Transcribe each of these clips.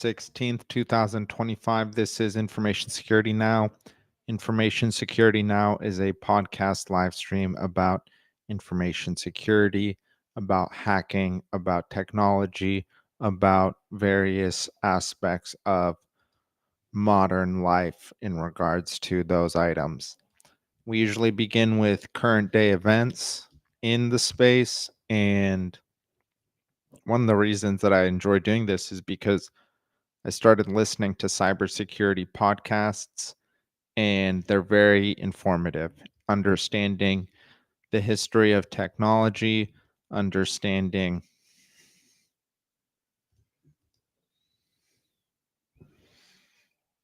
16th, 2025. This is Information Security Now. Information Security Now is a podcast live stream about information security, about hacking, about technology, about various aspects of modern life in regards to those items. We usually begin with current day events in the space, and one of the reasons that I enjoy doing this is because I started listening to cybersecurity podcasts, and they're very informative, understanding the history of technology, understanding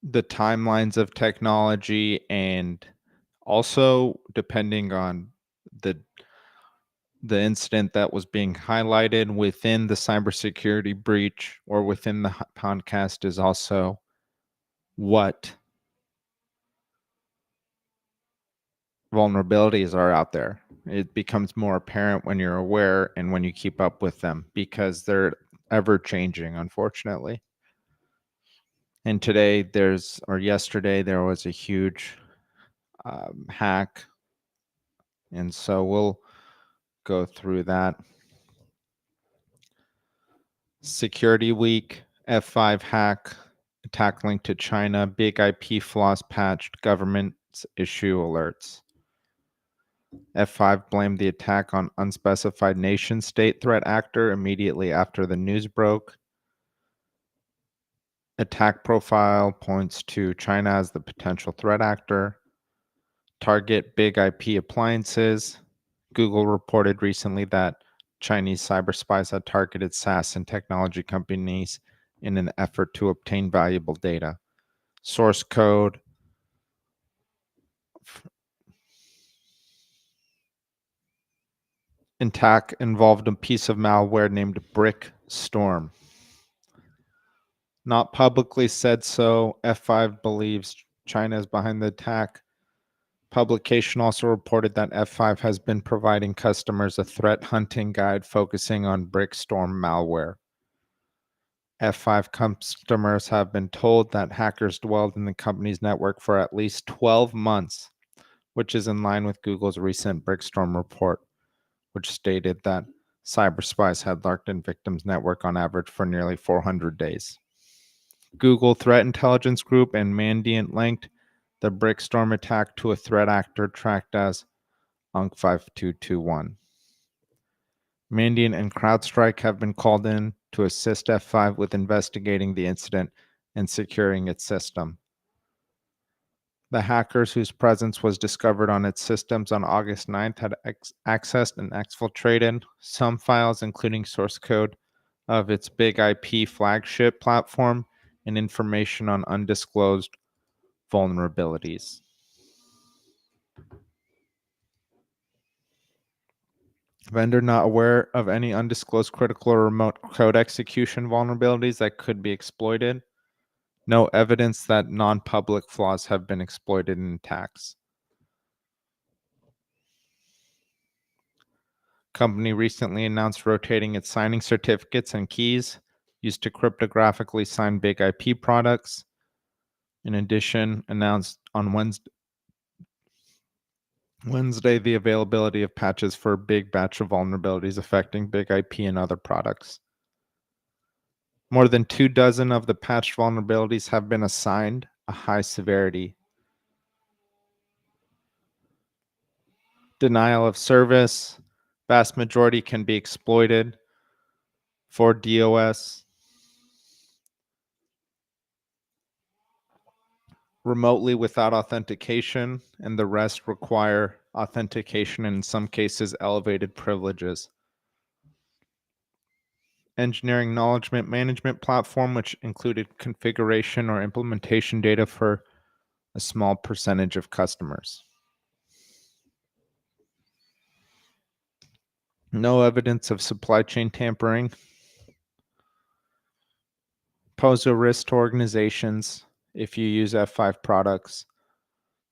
the timelines of technology, and also depending on the the incident that was being highlighted within the cybersecurity breach or within the podcast is also what vulnerabilities are out there. It becomes more apparent when you're aware and when you keep up with them because they're ever changing, unfortunately. And yesterday, there was a huge hack. And so we'll go through that. Security Week, F5 hack, attack link to China, big IP flaws patched, governments issue alerts. F5 blamed the attack on unspecified nation state threat actor immediately after the news broke. Attack profile points to China as the potential threat actor. Target big IP appliances. Google reported recently that Chinese cyber spies had targeted SaaS and technology companies in an effort to obtain valuable data. Source code. Attack involved a piece of malware named Brick Storm. Not publicly said so. F5 believes China is behind the attack. Publication also reported that F5 has been providing customers a threat hunting guide focusing on Brickstorm malware. F5 customers have been told that hackers dwelled in the company's network for at least 12 months, which is in line with Google's recent Brickstorm report, which stated that cyber spies had lurked in victims' network on average for nearly 400 days. Google Threat Intelligence Group and Mandiant linked the Brickstorm attack to a threat actor tracked as UNC5221. Mandiant and CrowdStrike have been called in to assist F5 with investigating the incident and securing its system. The hackers whose presence was discovered on its systems on August 9th had accessed and exfiltrated some files, including source code of its big IP flagship platform and information on undisclosed vulnerabilities. Vendor not aware of any undisclosed critical or remote code execution vulnerabilities that could be exploited. No evidence that non-public flaws have been exploited in attacks. Company recently announced rotating its signing certificates and keys used to cryptographically sign big IP products. In addition, announced on Wednesday the availability of patches for a big batch of vulnerabilities affecting big IP and other products. More than 24 of the patched vulnerabilities have been assigned a high severity. Denial of service. Vast majority can be exploited for DOS. Remotely without authentication, and the rest require authentication and in some cases elevated privileges. Engineering knowledge management platform, which included configuration or implementation data for a small percentage of customers. No evidence of supply chain tampering. Pose a risk to organizations if you use F5 products.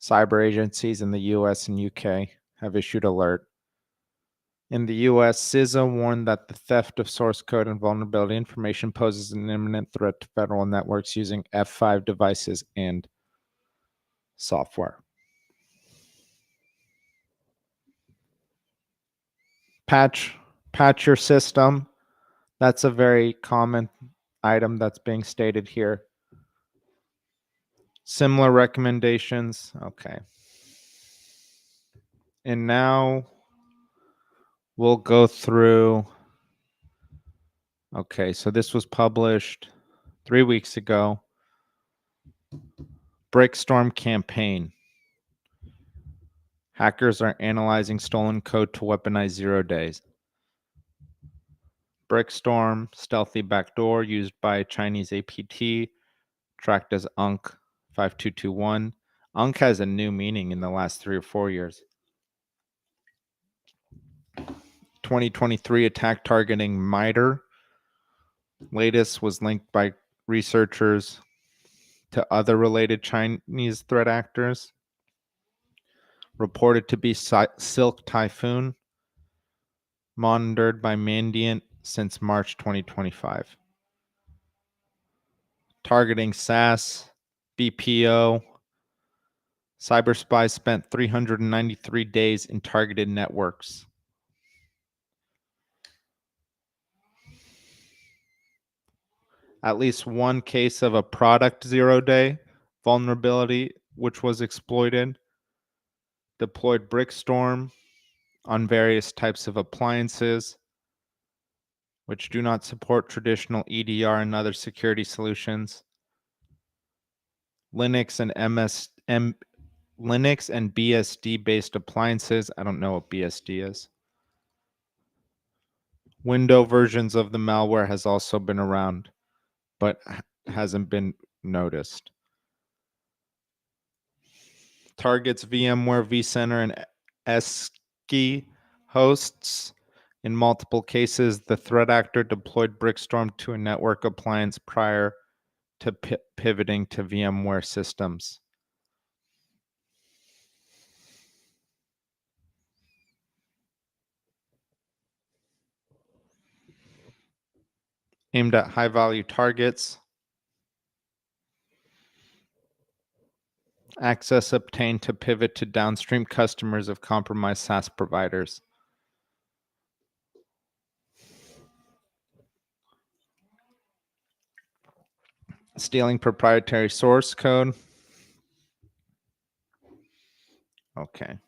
Cyber agencies in the US and UK have issued alert. In the US, CISA warned that the theft of source code and vulnerability information poses an imminent threat to federal networks using F5 devices and software. Patch your system. That's a very common item that's being stated here. Similar recommendations. Okay. And now we'll go through. Okay, so this was published 3 weeks ago. Brickstorm campaign. Hackers are analyzing stolen code to weaponize 0 days. Brickstorm, stealthy backdoor used by Chinese APT, tracked as UNC 5221. UNC has a new meaning in the last 3 or 4 years. 2023 attack targeting MITRE. Latest was linked by researchers to other related Chinese threat actors. Reported to be Silk Typhoon, monitored by Mandiant since March 2025. Targeting SaaS, BPO. Cyberspy spent 393 days in targeted networks. At least one case of a product 0-day vulnerability which was exploited. Deployed Brickstorm on various types of appliances which do not support traditional EDR and other security solutions. Linux and BSD based appliances. I don't know what BSD is. Windows versions of the malware has also been around, but hasn't been noticed. Targets VMware, vCenter, and ESKI hosts. In multiple cases, the threat actor deployed Brickstorm to a network appliance prior to pivoting to VMware systems. Aimed at high-value targets. Access obtained to pivot to downstream customers of compromised SaaS providers. Stealing proprietary source code. Okay.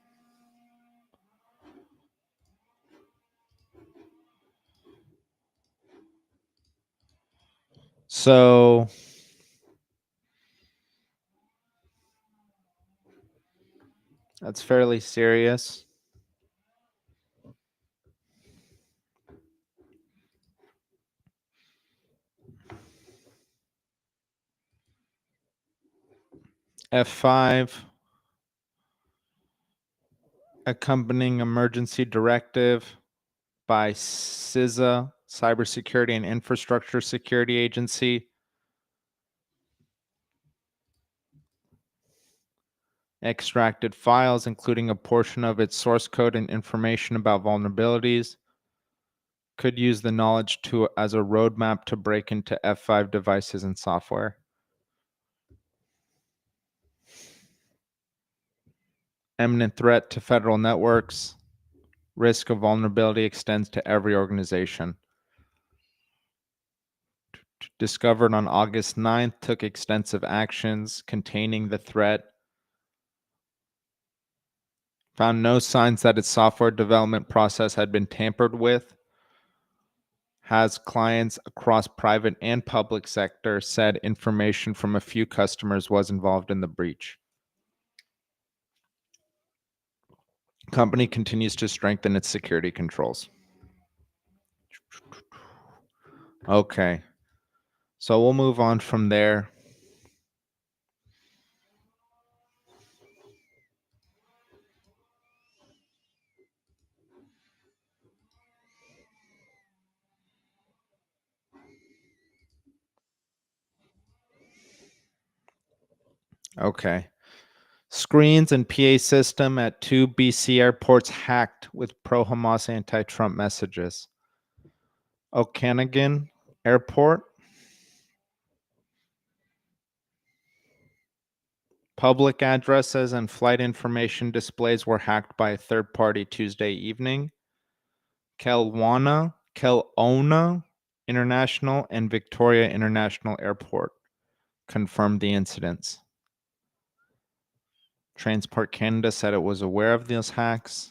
So that's fairly serious. F5, accompanying emergency directive by CISA, Cybersecurity and Infrastructure Security Agency. Extracted files, including a portion of its source code and information about vulnerabilities. Could use the knowledge as a roadmap to break into F5 devices and software. Imminent threat to federal networks. Risk of vulnerability extends to every organization. Discovered on August 9th, took extensive actions containing the threat. Found no signs that its software development process had been tampered with. Has clients across private and public sector said information from a few customers was involved in the breach. Company continues to strengthen its security controls. Okay. So we'll move on from there. Okay. Screens and PA system at 2 BC airports hacked with pro-Hamas anti-Trump messages. Okanagan Airport. Public addresses and flight information displays were hacked by a third party Tuesday evening. Kelowna International and Victoria International Airport confirmed the incidents. Transport Canada said it was aware of those hacks.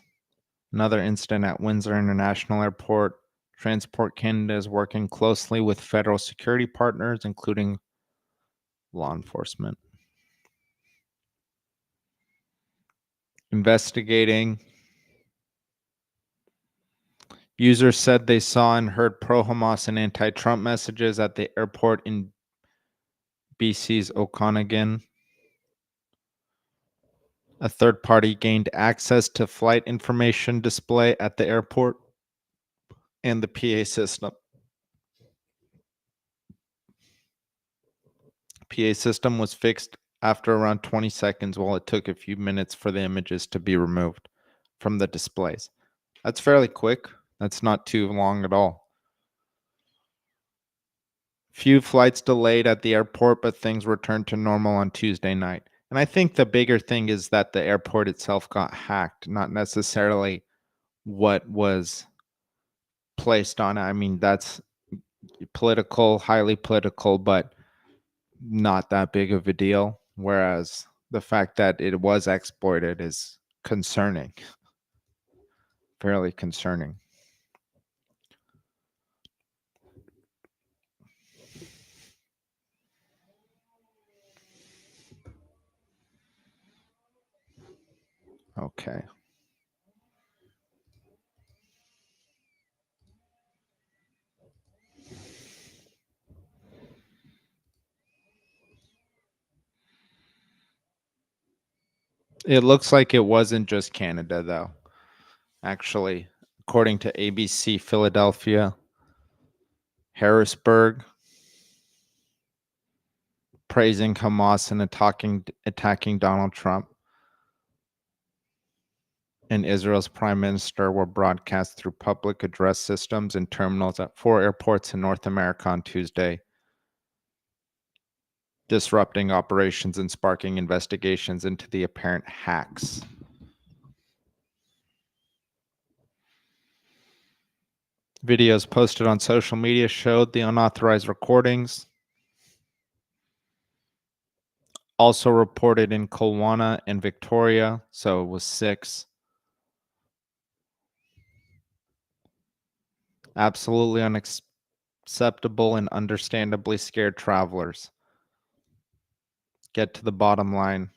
Another incident at Windsor International Airport. Transport Canada is working closely with federal security partners, including law enforcement. Investigating. Users said they saw and heard pro-Hamas and anti-Trump messages at the airport in BC's Okanagan. A third party gained access to flight information display at the airport and the PA system. PA system was fixed after around 20 seconds, while it took a few minutes for the images to be removed from the displays. That's fairly quick. That's not too long at all. Few flights delayed at the airport, but things returned to normal on Tuesday night. And I think the bigger thing is that the airport itself got hacked, not necessarily what was placed on it. I mean, that's political, highly political, but not that big of a deal. Whereas the fact that it was exploited is concerning, fairly concerning. Okay. It looks like it wasn't just Canada, though. Actually, according to ABC Philadelphia, Harrisburg, praising Hamas and attacking Donald Trump and Israel's prime minister were broadcast through public address systems and terminals at 4 airports in North America on Tuesday, disrupting operations and sparking investigations into the apparent hacks. Videos posted on social media showed the unauthorized recordings. Also reported in Kelowna and Victoria, so it was 6. Absolutely unacceptable and understandably scared travelers. Get to the bottom line.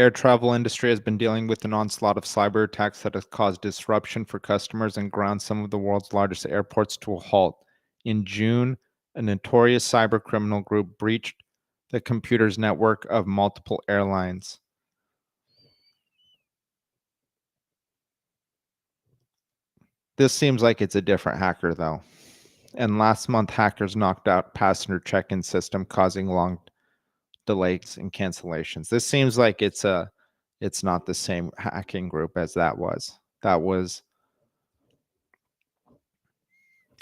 Air travel industry has been dealing with an onslaught of cyber attacks that has caused disruption for customers and ground some of the world's largest airports to a halt. In June, a notorious cyber criminal group breached the computer's network of multiple airlines. This seems like it's a different hacker, though. And last month, hackers knocked out passenger check-in system, causing long delays and cancellations. This seems like it's not the same hacking group as that was. That was,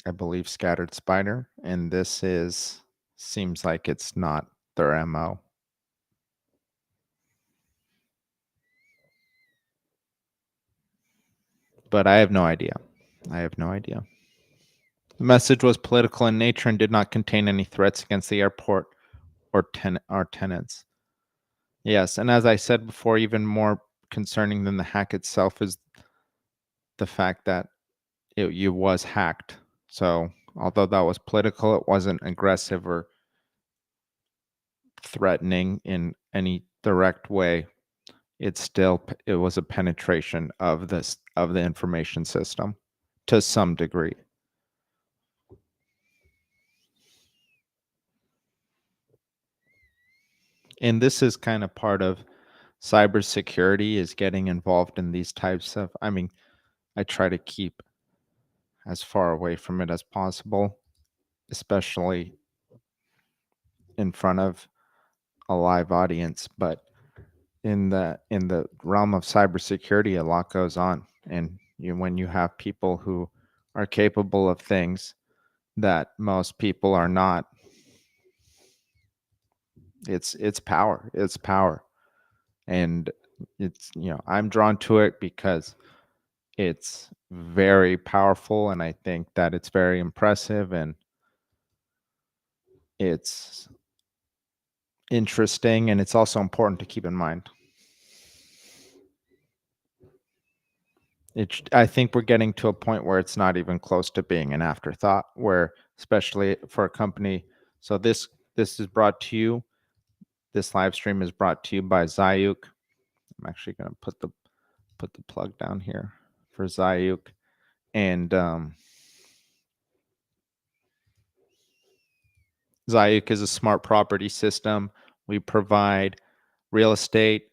I believe, Scattered Spider, and this seems like it's not their MO. But I have no idea. The message was political in nature and did not contain any threats against the airport or our tenants. Yes, and as I said before, even more concerning than the hack itself is the fact that it was hacked. So although that was political, it wasn't aggressive or threatening in any direct way. It was a penetration of the information system to some degree. And this is kind of part of cybersecurity, is getting involved in these types of, I mean, I try to keep as far away from it as possible, especially in front of a live audience, but in the realm of cybersecurity, a lot goes on, and when you have people who are capable of things that most people are not, it's power. It's power, and it's I'm drawn to it because it's very powerful, and I think that it's very impressive, and it's interesting, and it's also important to keep in mind. I think we're getting to a point where it's not even close to being an afterthought, where especially for a company. So this is brought to you. This live stream is brought to you by Zayuk. I'm actually going to put the plug down here for Zayuk, and Zayuk is a smart property system. We provide real estate,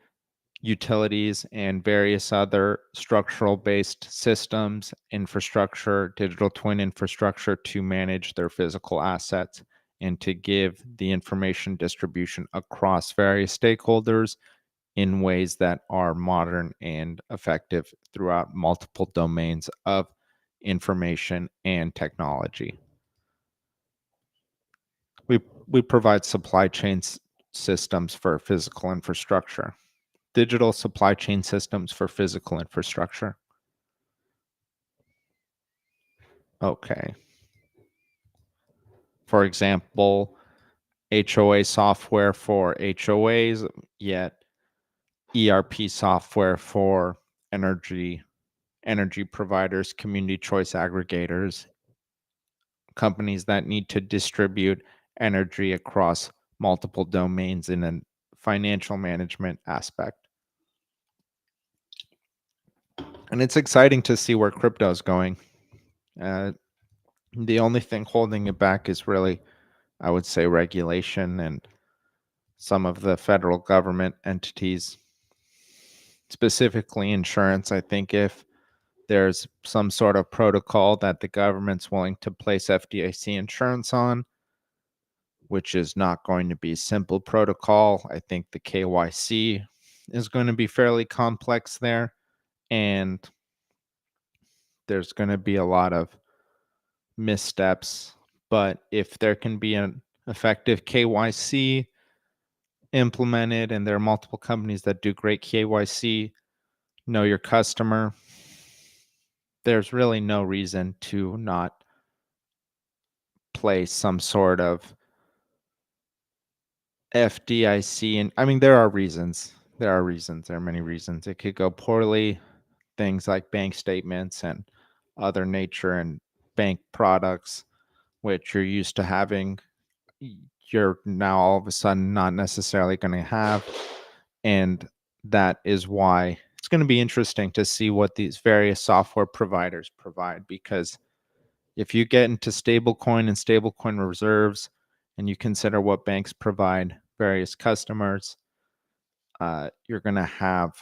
utilities, and various other structural based systems, infrastructure, digital twin infrastructure to manage their physical assets and to give the information distribution across various stakeholders in ways that are modern and effective throughout multiple domains of information and technology. We provide supply chain systems for physical infrastructure, digital supply chain systems for physical infrastructure. Okay. For example, HOA software for HOAs, yet ERP software for energy providers, community choice aggregators, companies that need to distribute energy across multiple domains in a financial management aspect. And it's exciting to see where crypto is going. The only thing holding it back is really, I would say, regulation and some of the federal government entities, specifically insurance. I think if there's some sort of protocol that the government's willing to place FDIC insurance on, which is not going to be simple protocol. I think the KYC is going to be fairly complex there, and there's going to be a lot of missteps. But if there can be an effective KYC implemented, and there are multiple companies that do great KYC, know your customer, there's really no reason to not place some sort of FDIC. And I mean, there are reasons. There are many reasons. It could go poorly. Things like bank statements and other nature and bank products, which you're used to having, you're now all of a sudden not necessarily going to have. And that is why it's going to be interesting to see what these various software providers provide, because if you get into stablecoin and stablecoin reserves and you consider what banks provide various customers, you're going to have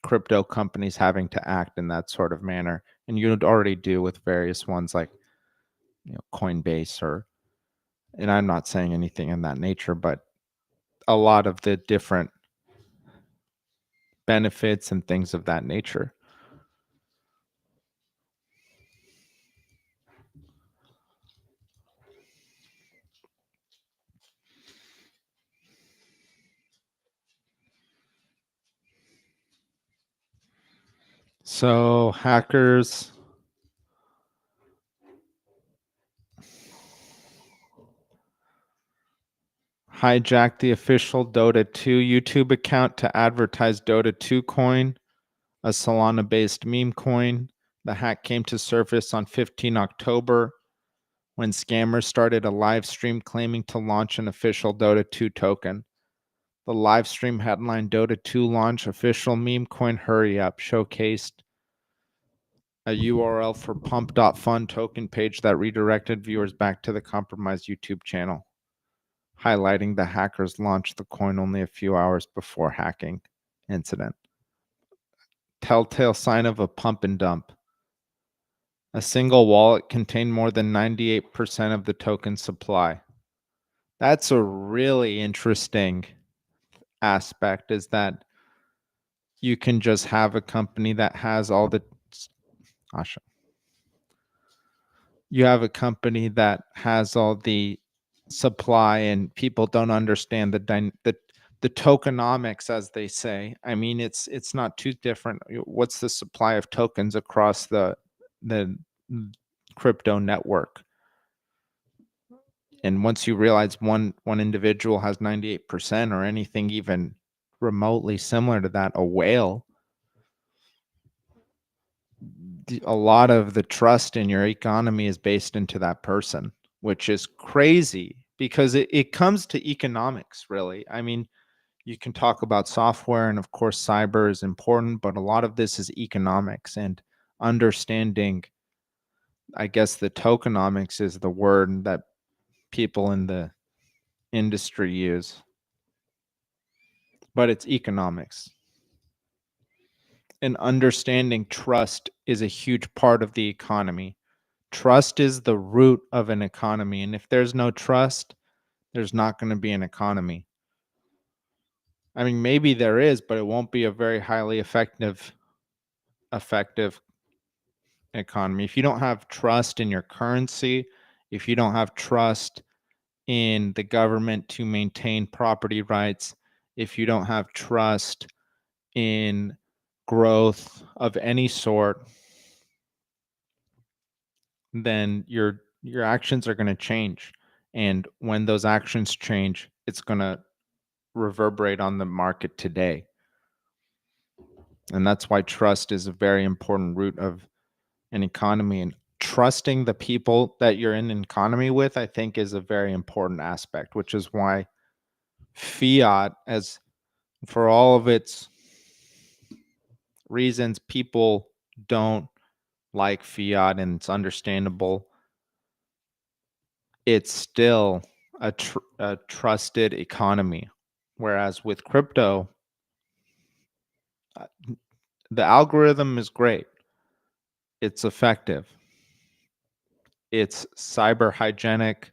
crypto companies having to act in that sort of manner. And you already do with various ones like Coinbase, or, and I'm not saying anything in that nature, but a lot of the different benefits and things of that nature. So hackers hijacked the official Dota 2 YouTube account to advertise Dota 2 coin, a Solana-based meme coin. The hack came to surface on 15 October when scammers started a live stream claiming to launch an official Dota 2 token. The live stream headline, Dota 2 launch official meme coin hurry up, showcased a URL for pump.fun token page that redirected viewers back to the compromised YouTube channel, highlighting the hackers launched the coin only a few hours before hacking incident. Telltale sign of a pump and dump. A single wallet contained more than 98% of the token supply. That's a really interesting aspect, is that you can just have a company that has all the gosh, you have a company that has all the supply and people don't understand the tokenomics, as they say. I mean, it's not too different. What's the supply of tokens across the crypto network? And once you realize one individual has 98% or anything even remotely similar to that, a whale, a lot of the trust in your economy is based into that person, which is crazy because it comes to economics, really. I mean, you can talk about software, and of course cyber is important, but a lot of this is economics and understanding. I guess the tokenomics is the word that people in the industry use, but it's economics. And understanding trust is a huge part of the economy. Trust is the root of an economy, and if there's no trust, there's not going to be an economy. I mean, maybe there is, but it won't be a very highly effective economy. If you don't have trust in your currency, if you don't have trust in the government to maintain property rights, if you don't have trust in growth of any sort, then your actions are going to change. And when those actions change, it's going to reverberate on the market today. And that's why trust is a very important root of an economy. And trusting the people that you're in an economy with, I think, is a very important aspect, which is why fiat, as for all of its reasons, people don't like fiat, and it's understandable. It's still a trusted economy. Whereas with crypto, uh, the algorithm is great. It's effective. It's cyber hygienic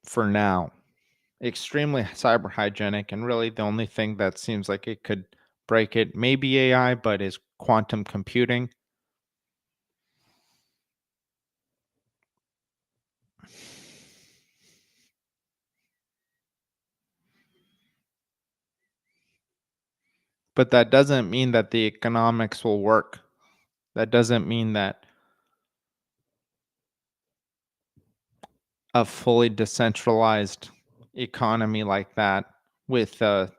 for now. Extremely cyber hygienic, and really the only thing that seems like it could break it, maybe AI, but is quantum computing. But that doesn't mean that the economics will work. That doesn't mean that a fully decentralized economy like that with a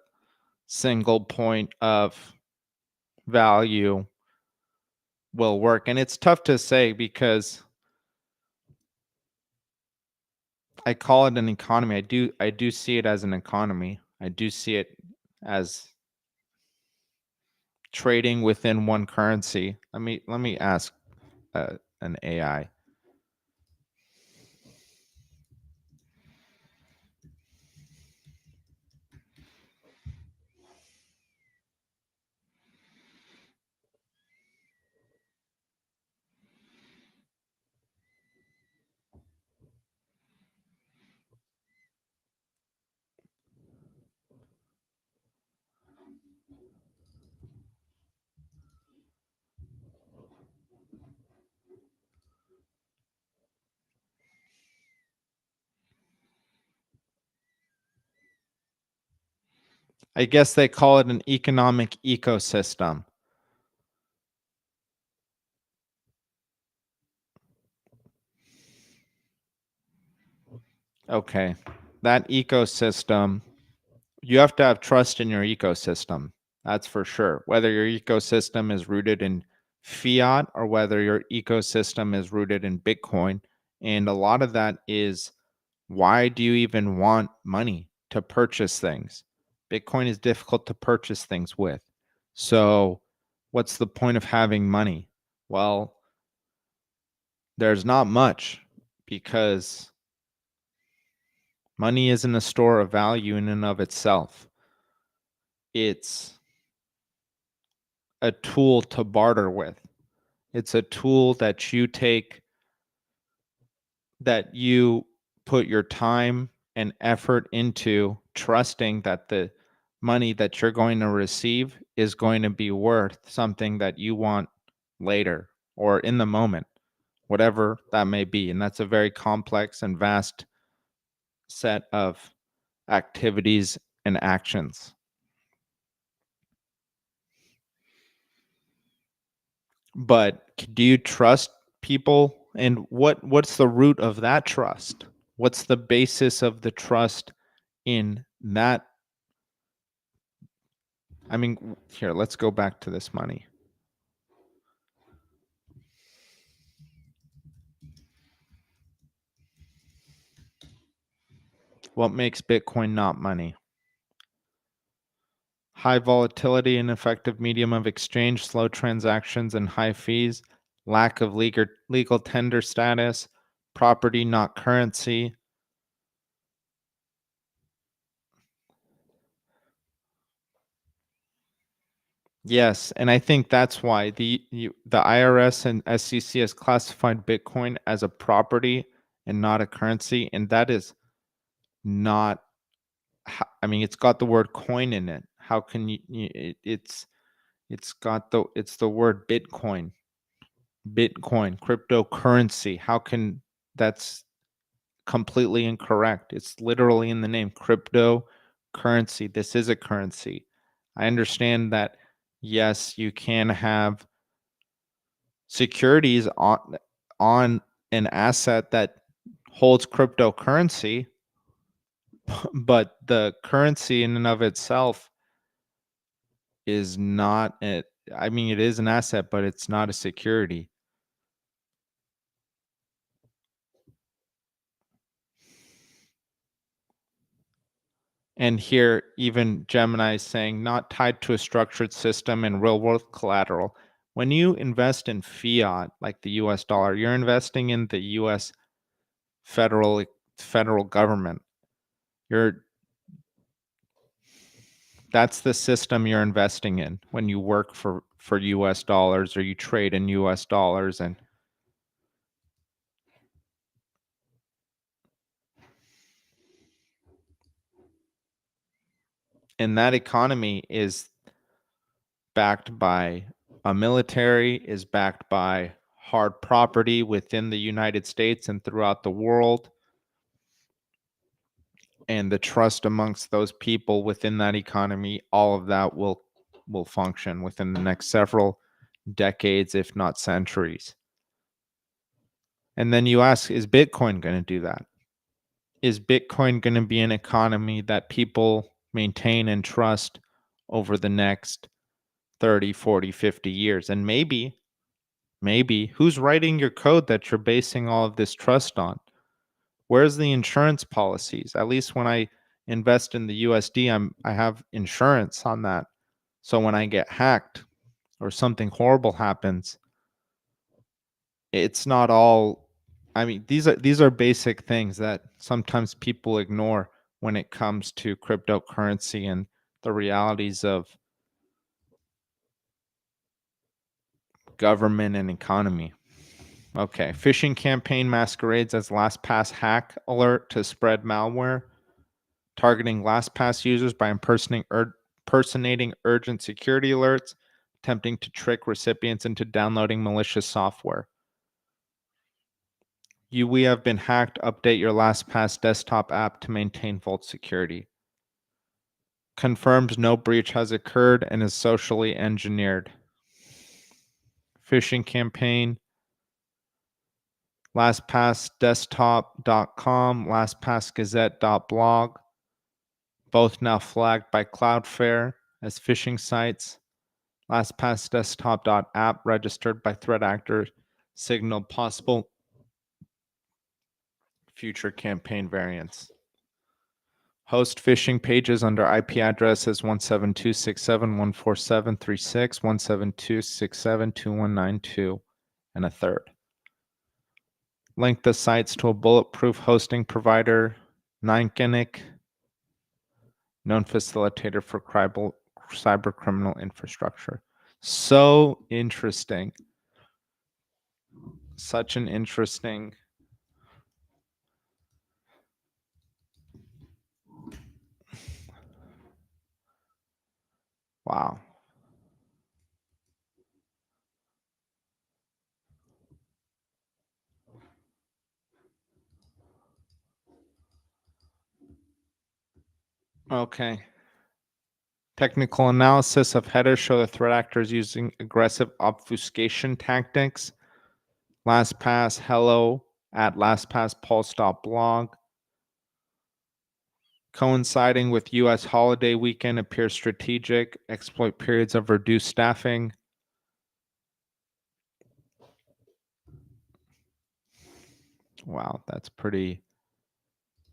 single point of value will work. And it's tough to say because I call it an economy. I do see it as an economy. I do see it as trading within one currency. Let me ask an AI. I guess they call it an economic ecosystem. Okay. That ecosystem, you have to have trust in your ecosystem. That's for sure. Whether your ecosystem is rooted in fiat or whether your ecosystem is rooted in Bitcoin. And a lot of that is, why do you even want money to purchase things? Bitcoin is difficult to purchase things with. So, what's the point of having money? Well, there's not much, because money isn't a store of value in and of itself. It's a tool to barter with. It's a tool that you take, that you put your time and effort into trusting that the money that you're going to receive is going to be worth something that you want later or in the moment, whatever that may be. And that's a very complex and vast set of activities and actions. But do you trust people? And what's the root of that trust? What's the basis of the trust in that? I mean, here, let's go back to this money. What makes Bitcoin not money? High volatility, ineffective medium of exchange, slow transactions, and high fees, lack of legal tender status, property not currency. Yes, and I think that's why the IRS and SEC has classified Bitcoin as a property and not a currency, and that is not. I mean, it's got the word coin in it. How can it's it's the word Bitcoin, cryptocurrency. How can that's completely incorrect? It's literally in the name, cryptocurrency. This is a currency. I understand that. Yes, you can have securities on an asset that holds cryptocurrency, but the currency in and of itself is not it. I mean, it is an asset, but it's not a security. And here, even Gemini is saying not tied to a structured system and real world collateral. When you invest in fiat, like the US dollar, you're investing in the US federal government. That's the system you're investing in when you work for US dollars or you trade in US dollars. And that economy is backed by a military, is backed by hard property within the United States and throughout the world. And the trust amongst those people within that economy, all of that will function within the next several decades, if not centuries. And then you ask, is Bitcoin going to do that? Is Bitcoin going to be an economy that people maintain and trust over the next 30, 40, 50 years? And maybe, who's writing your code that you're basing all of this trust on? Where's the insurance policies? At least when I invest in the USD, I have insurance on that. So when I get hacked or something horrible happens, it's not all. I mean, these are basic things that sometimes people ignore when it comes to cryptocurrency and the realities of government and economy. Okay, phishing campaign masquerades as LastPass hack alert to spread malware, targeting LastPass users by impersonating urgent security alerts, attempting to trick recipients into downloading malicious software. We have been hacked. Update your LastPass desktop app to maintain vault security. Confirms no breach has occurred and is socially engineered. Phishing campaign. LastPassDesktop.com, LastPassGazette.blog, both now flagged by Cloudflare as phishing sites. LastPassDesktop.app registered by threat actors, signaled possible future campaign variants. Host phishing pages under IP addresses 172.67.147.36, 172.67.2192, and a third. Link the sites to a bulletproof hosting provider, Ninekinic, known facilitator for cyber criminal infrastructure. So interesting. Such an interesting Wow. Okay. Technical analysis of headers show the threat actors using aggressive obfuscation tactics. LastPass hello at lastpasspulse.blog. Coinciding with U.S. holiday weekend appears strategic. Exploit periods of reduced staffing. Wow, that's pretty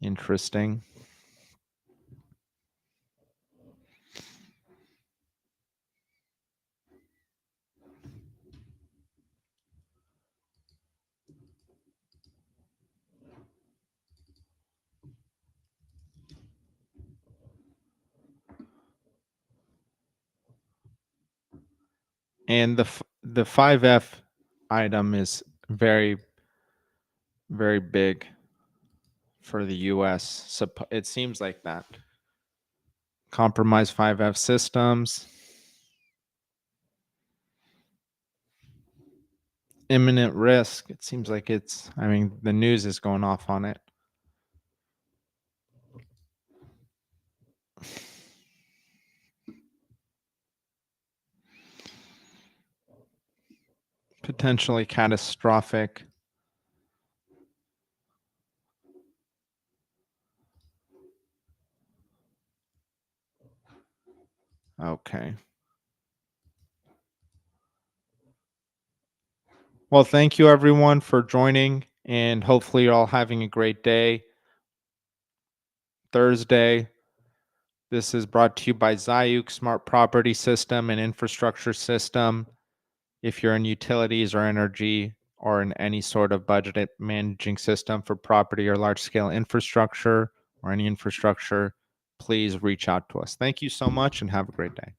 interesting. And the 5F item is very, very big for the U.S. So it seems like that. Compromise 5F systems. Imminent risk. It seems like it's, I mean, the news is going off on it. Potentially catastrophic. Okay. Well, thank you everyone for joining, and hopefully you're all having a great day. Thursday. This is brought to you by Zayuk Smart Property System and Infrastructure System. If you're in utilities or energy or in any sort of budget managing system for property or large scale infrastructure or any infrastructure, please reach out to us. Thank you so much and have a great day.